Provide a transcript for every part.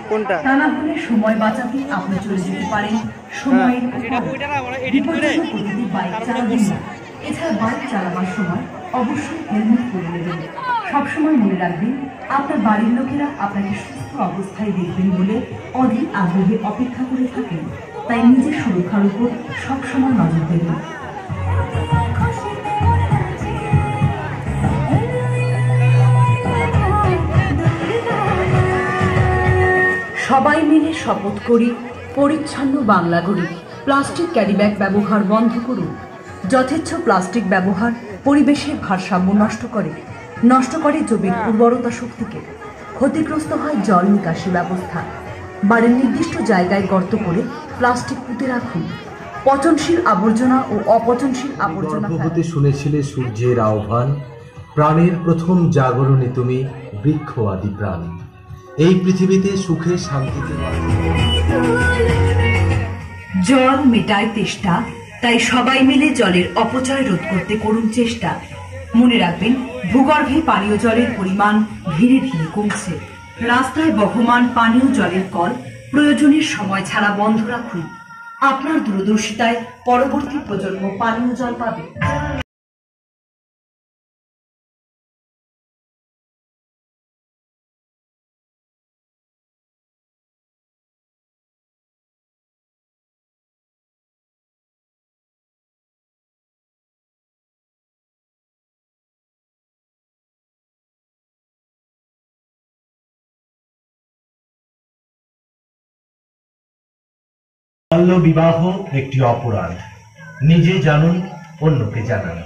কোনটা তা না হলে সময় বাঁচাতে আপনি চলে যেতে পারেন সময়ের বাইক চালাবেন না। এছাড়া বাইক চালাবার সময় অবশ্যই হেলমেট পরে নেবেন। সবসময় মনে রাখবেন আপনার বাড়ির লোকেরা আপনাকে সুস্থ অবস্থায় দেখবেন বলে অধীর আগ্রহে অপেক্ষা করে থাকেন। তাই নিজের সুরক্ষার উপর সবসময় নজর দেবেন। সবাই মিলে শপথ করি পরিচ্ছন্ন বাংলা গড়ি। প্লাস্টিক ক্যারিব্যাগ ব্যবহার বন্ধ করুন। যথেচ্ছ প্লাস্টিক ব্যবহার পরিবেশের ভারসাম্য নষ্ট করে জমির উর্বরতা শক্তিকে। ক্ষতিগ্রস্ত হয় জল নিকাশি ব্যবস্থা। বাড়ির নির্দিষ্ট জায়গায় গর্ত করে প্লাস্টিক পুঁতে রাখুন। পচনশীল আবর্জনা ও অপচনশীল আবর্জনা গর্ভবতী শুনেছিলে সূর্যের আহ্বান, প্রাণের প্রথম জাগরণে তুমি বৃক্ষ আদি প্রাণ। এই পৃথিবীতে সুখে শান্তিতে জল মেটায় তেষ্টা, তাই সবাই মিলে জলের অপচয় রোধ করতে করুন চেষ্টা। মনে রাখবেন ভূগর্ভে পানীয় জলের পরিমাণ ধীরে ধীরে কমছে। রাস্তায় বহমান পানীয় জলের কল প্রয়োজনের সময় ছাড়া বন্ধ রাখুন। আপনার দূরদর্শিতায় পরবর্তী প্রজন্ম পানীয় জল পাবে। বাল্য বিবাহ একটি অপরাধ, নিজে জানুন, অন্যকে জানান।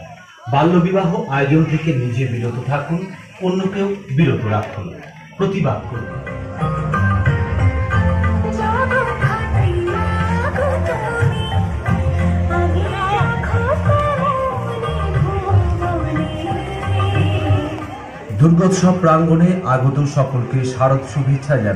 বাল্য বিবাহ আয়োজন থেকে নিজে বিরত থাকুন, অন্যকেও বিরত রাখুন। প্রতিবাদ করুন। দুর্গোৎসব প্রাঙ্গণে আগত সকলকে শারদ শুভেচ্ছা জানাই।